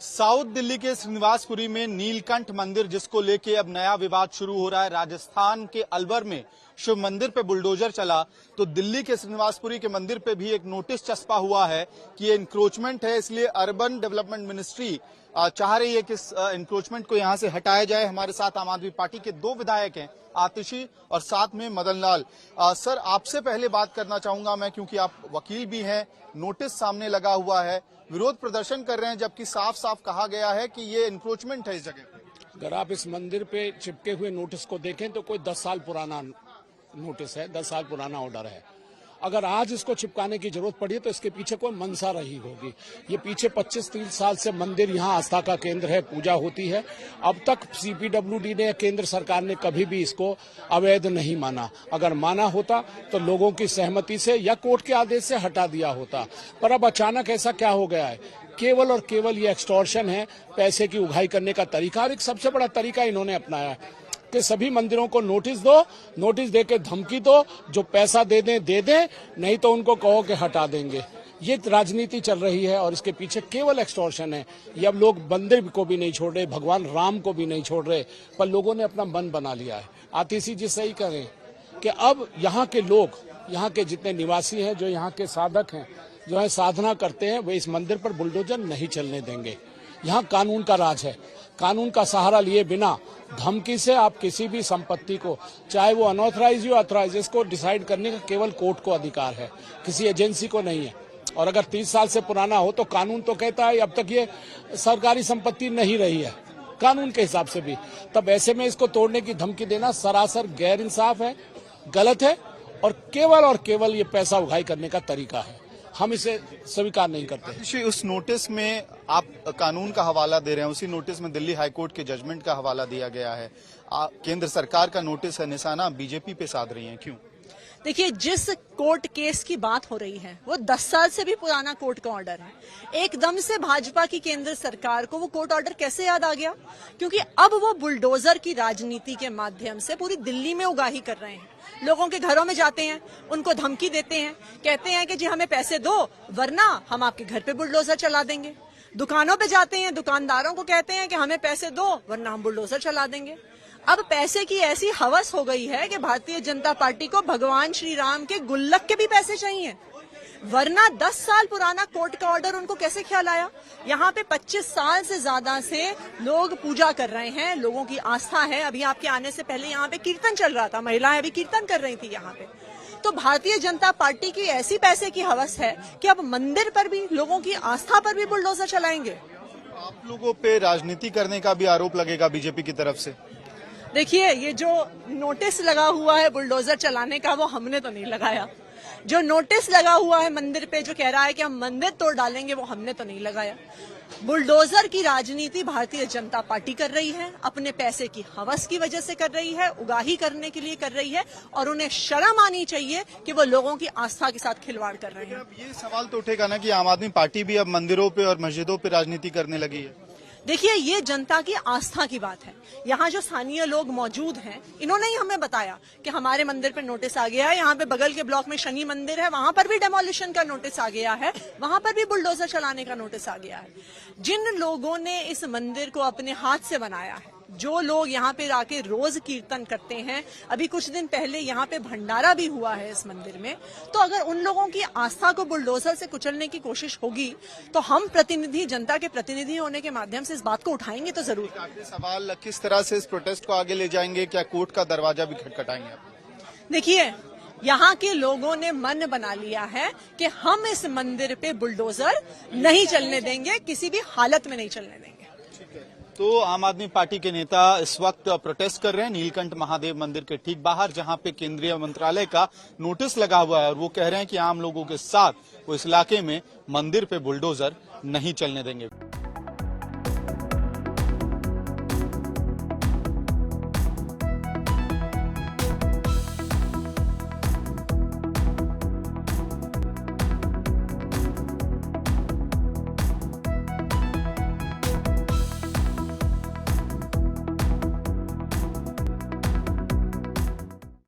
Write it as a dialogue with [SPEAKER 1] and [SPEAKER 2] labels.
[SPEAKER 1] South Delhi के श्रीनिवासपुरी में नीलकंठ मंदिर, जिसको लेके अब नया विवाद शुरू हो रहा है। राजस्थान के अलवर में शिव मंदिर पे बुलडोजर चला तो दिल्ली के श्रीनिवासपुरी के मंदिर पे भी एक नोटिस चस्पा हुआ है कि ये इंक्रोचमेंट है, इसलिए अर्बन डेवलपमेंट मिनिस्ट्री चाह रही है कि इस इंक्रोचमेंट को यहां से हटाया जाए। हमारे साथ आम आदमी पार्टी के दो विधायक हैं, आतिशी और साथ में मदन लाल। सर, आपसे पहले बात करना चाहूंगा मैं, क्योंकि आप वकील भी हैं। नोटिस सामने लगा हुआ है, विरोध प्रदर्शन कर रहे हैं, जबकि साफ साफ कहा गया है कि ये इंक्रोचमेंट है इस जगह पे।
[SPEAKER 2] अगर आप इस मंदिर पे चिपके हुए नोटिस को देखें तो कोई 10 साल पुराना नोटिस है, 10 साल पुराना ऑर्डर है। अगर आज इसको चिपकाने की जरूरत पड़ी तो इसके पीछे कोई मंशा रही होगी। ये पीछे 25-30 साल से मंदिर यहाँ आस्था का केंद्र है, पूजा होती है। अब तक सीपीडब्ल्यूडी ने, केंद्र सरकार ने कभी भी इसको अवैध नहीं माना। अगर माना होता तो लोगों की सहमति से या कोर्ट के आदेश से हटा दिया होता। पर अब अचानक ऐसा क्या हो गया है? केवल और केवल ये एक्सटॉर्शन है, पैसे की उगाही करने का तरीका। और एक सबसे बड़ा तरीका इन्होंने अपनाया है कि सभी मंदिरों को नोटिस दो, नोटिस देके धमकी दो, जो पैसा दे दें, नहीं तो उनको कहो कि हटा देंगे। ये राजनीति चल रही है और इसके पीछे केवल एक्सटॉर्शन है। ये अब लोग मंदिर को भी नहीं छोड़ रहे, भगवान राम को भी नहीं छोड़ रहे, पर लोगों ने अपना मन बना लिया है। आतिशी जी सही करें कि अब यहाँ के लोग, यहाँ के जितने निवासी हैं, जो यहाँ के साधक हैं, जो है साधना करते हैं, वे इस मंदिर पर बुलडोजर नहीं चलने देंगे। यहाँ कानून का राज है। कानून का सहारा लिए बिना धमकी से आप किसी भी संपत्ति को, चाहे वो अनऑथराइज या ऑथराइज, इसको डिसाइड करने का केवल कोर्ट को अधिकार है, किसी एजेंसी को नहीं है। और अगर 30 साल से पुराना हो तो कानून तो कहता है अब तक ये सरकारी संपत्ति नहीं रही है, कानून के हिसाब से भी। तब ऐसे में इसको तोड़ने की धमकी देना सरासर गैर इंसाफ है, गलत है और केवल ये पैसा उगाही करने का तरीका है। हम इसे स्वीकार नहीं करते।
[SPEAKER 1] उस नोटिस में आप कानून का हवाला दे रहे हैं, उसी नोटिस में दिल्ली हाईकोर्ट के जजमेंट का हवाला दिया गया है। केंद्र सरकार का नोटिस है, निशाना बीजेपी पे साध रही हैं, क्यों?
[SPEAKER 3] देखिए, जिस कोर्ट केस की बात हो रही है वो 10 साल से भी पुराना कोर्ट का ऑर्डर है। एकदम से भाजपा की केंद्र सरकार को वो कोर्ट ऑर्डर कैसे याद आ गया? क्योंकि अब वो बुलडोजर की राजनीति के माध्यम से पूरी दिल्ली में उगाही कर रहे हैं। लोगों के घरों में जाते हैं, उनको धमकी देते हैं, कहते हैं कि जी हमें पैसे दो वरना हम आपके घर पे बुलडोजर चला देंगे। दुकानों पे जाते हैं, दुकानदारों को कहते हैं कि हमें पैसे दो वरना हम बुलडोजर चला देंगे। अब पैसे की ऐसी हवस हो गई है कि भारतीय जनता पार्टी को भगवान श्री राम के गुल्लक के भी पैसे चाहिए, वरना 10 साल पुराना कोर्ट का ऑर्डर उनको कैसे ख्याल आया? यहाँ पे 25 साल से ज्यादा से लोग पूजा कर रहे हैं, लोगों की आस्था है। अभी आपके आने से पहले यहाँ पे कीर्तन चल रहा था, महिलाएं अभी कीर्तन कर रही थी यहाँ पे। तो भारतीय जनता पार्टी की ऐसी पैसे की हवस है कि अब मंदिर पर भी, लोगों की आस्था पर भी बुलडोजर चलाएंगे।
[SPEAKER 1] आप लोगों पे राजनीति करने का भी आरोप लगेगा बीजेपी की तरफ से?
[SPEAKER 3] देखिए, ये जो नोटिस लगा हुआ है बुलडोजर चलाने का, वो हमने तो नहीं लगाया। जो नोटिस लगा हुआ है मंदिर पे, जो कह रहा है कि हम मंदिर तोड़ डालेंगे, वो हमने तो नहीं लगाया। बुलडोजर की राजनीति भारतीय जनता पार्टी कर रही है, अपने पैसे की हवस की वजह से कर रही है, उगाही करने के लिए कर रही है, और उन्हें शर्म आनी चाहिए कि वो लोगों की आस्था के साथ खिलवाड़ कर रहे हैं।
[SPEAKER 1] अब ये सवाल तो उठेगा ना कि आम आदमी पार्टी भी अब मंदिरों पे और मस्जिदों पे राजनीति करने लगी है।
[SPEAKER 3] देखिए, ये जनता की आस्था की बात है। यहाँ जो स्थानीय लोग मौजूद हैं, इन्होंने ही हमें बताया कि हमारे मंदिर पे नोटिस आ गया है। यहाँ पे बगल के ब्लॉक में शनि मंदिर है, वहां पर भी डेमोलिशन का नोटिस आ गया है, वहां पर भी बुलडोजर चलाने का नोटिस आ गया है। जिन लोगों ने इस मंदिर को अपने हाथ से बनाया है, जो लोग यहाँ पे आके रोज कीर्तन करते हैं, अभी कुछ दिन पहले यहाँ पे भंडारा भी हुआ है इस मंदिर में, तो अगर उन लोगों की आस्था को बुलडोजर से कुचलने की कोशिश होगी तो हम प्रतिनिधि, जनता के प्रतिनिधि होने के माध्यम से इस बात को उठाएंगे तो जरूर।
[SPEAKER 1] सवाल, किस तरह से इस प्रोटेस्ट को आगे ले जाएंगे? क्या कोर्ट का दरवाजा भी खटखटाएंगे आप?
[SPEAKER 3] देखिए, यहाँ के लोगों ने मन बना लिया है कि हम इस मंदिर पे बुलडोजर नहीं चलने देंगे, किसी भी हालत में नहीं चलने देंगे।
[SPEAKER 1] तो आम आदमी पार्टी के नेता इस वक्त प्रोटेस्ट कर रहे हैं नीलकंठ महादेव मंदिर के ठीक बाहर, जहां पे केंद्रीय मंत्रालय का नोटिस लगा हुआ है, और वो कह रहे हैं कि आम लोगों के साथ वो इस इलाके में मंदिर पे बुलडोजर नहीं चलने देंगे।